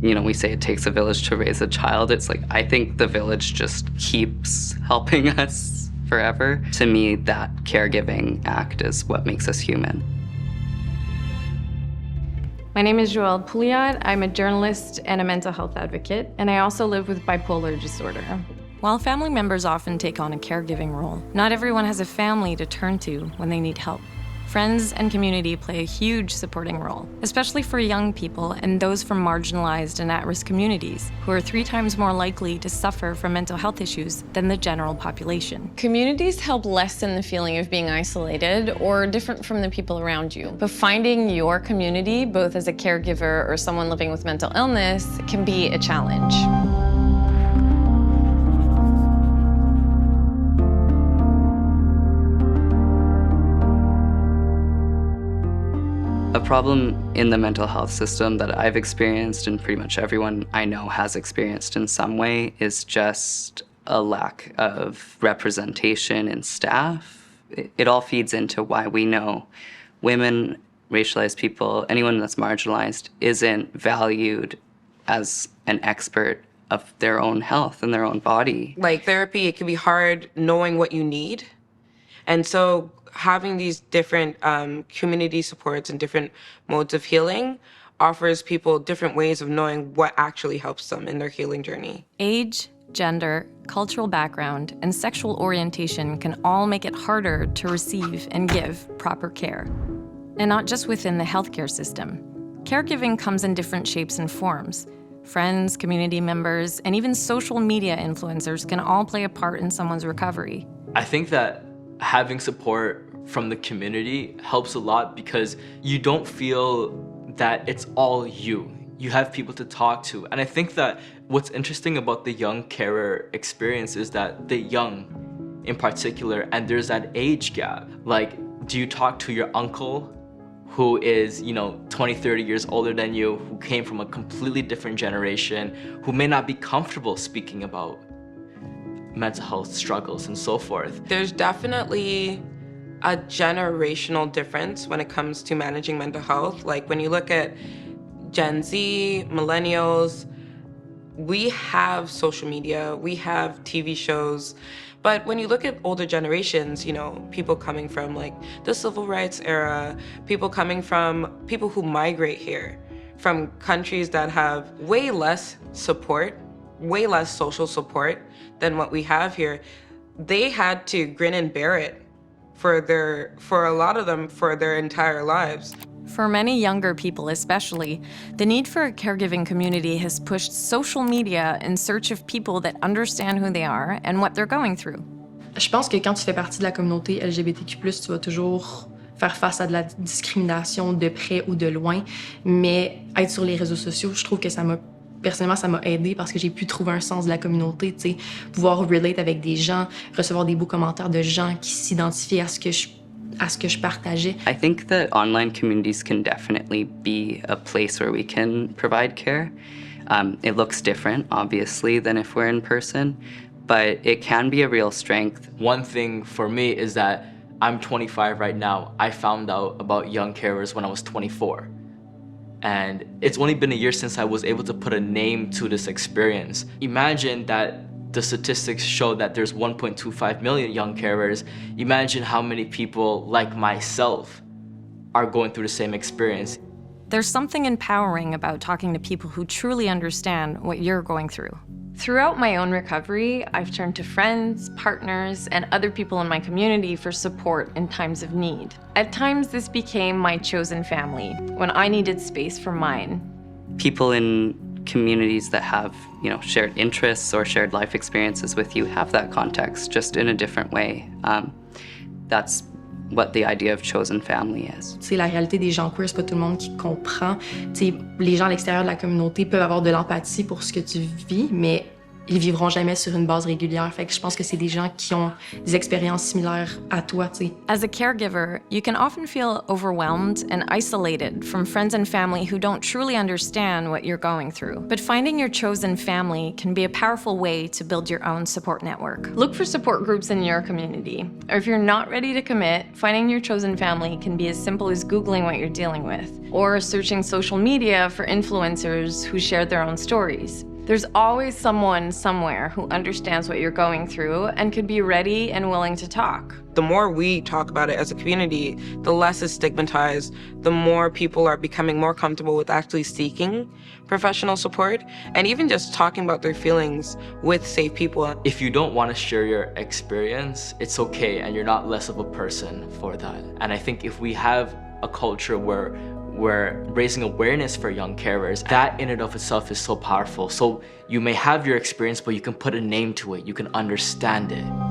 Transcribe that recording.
You know, we say it takes a village to raise a child. It's like, I think the village just keeps helping us forever. To me, that caregiving act is what makes us human. My name is Joëlle Pouliot. I'm a journalist and a mental health advocate, and I also live with bipolar disorder. While family members often take on a caregiving role, not everyone has a family to turn to when they need help. Friends and community play a huge supporting role, especially for young people and those from marginalized and at-risk communities who are 3 times more likely to suffer from mental health issues than the general population. Communities help lessen the feeling of being isolated or different from the people around you. But finding your community, both as a caregiver or someone living with mental illness, can be a challenge. A problem in the mental health system that I've experienced, and pretty much everyone I know has experienced in some way, is just a lack of representation in staff. It all feeds into why we know women, racialized people, anyone that's marginalized isn't valued as an expert of their own health and their own body. Like therapy, it can be hard knowing what you need. And so having these different community supports and different modes of healing offers people different ways of knowing what actually helps them in their healing journey. Age, gender, cultural background, and sexual orientation can all make it harder to receive and give proper care. And not just within the healthcare system. Caregiving comes in different shapes and forms. Friends, community members, and even social media influencers can all play a part in someone's recovery. I think that having support from the community helps a lot because you don't feel that it's all you. You have people to talk to. And I think that what's interesting about the young carer experience is that the young in particular, and there's that age gap. Like, do you talk to your uncle who is, 20, 30 years older than you, who came from a completely different generation, who may not be comfortable speaking about mental health struggles and so forth? There's definitely a generational difference when it comes to managing mental health. Like when you look at Gen Z, millennials, we have social media, we have TV shows, but when you look at older generations, people coming from like the civil rights era, people who migrate here from countries that have way less support, way less social support than what we have here, they had to grin and bear it for a lot of them for their entire lives. For many younger people especially, the need for a caregiving community has pushed social media in search of people that understand who they are and what they're going through. Je pense que quand tu fais partie de la communauté LGBTQ+, tu vas toujours faire face à de la discrimination de près ou de loin, mais être sur les réseaux sociaux, je trouve que personnellement, ça m'a aidé parce que j'ai pu trouver un sens de la communauté, tu sais, pouvoir relate avec des gens, recevoir des beaux commentaires de gens qui s'identifient à ce que je partageais. I think that online communities can definitely be a place where we can provide care. It looks different, obviously, than if we're in person, but it can be a real strength. One thing for me is that I'm 25 right now. I found out about young carers when I was 24. And it's only been a year since I was able to put a name to this experience. Imagine that the statistics show that there's 1.25 million young carers. Imagine how many people like myself are going through the same experience. There's something empowering about talking to people who truly understand what you're going through. Throughout my own recovery, I've turned to friends, partners, and other people in my community for support in times of need. At times, this became my chosen family when I needed space for mine. People in communities that have, shared interests or shared life experiences with you have that context, just in a different way. That's what the idea of chosen family is. C'est la réalité des gens queer, c'est pas tout le monde qui comprend. T'sais, les gens à l'extérieur de la communauté peuvent avoir de l'empathie pour ce que tu vis, mais ils vivront jamais sur une base régulière. Fait que je pense que c'est des gens qui ont des expériences similaires à toi, tu sais. As a caregiver, you can often feel overwhelmed and isolated from friends and family who don't truly understand what you're going through. But finding your chosen family can be a powerful way to build your own support network. Look for support groups in your community. Or if you're not ready to commit, finding your chosen family can be as simple as Googling what you're dealing with, or searching social media for influencers who share their own stories. There's always someone somewhere who understands what you're going through and could be ready and willing to talk. The more we talk about it as a community, the less it's stigmatized, the more people are becoming more comfortable with actually seeking professional support and even just talking about their feelings with safe people. If you don't want to share your experience, it's okay, and you're not less of a person for that. And I think if we have a culture where we're raising awareness for young carers, that in and of itself is so powerful. So you may have your experience, but you can put a name to it, you can understand it.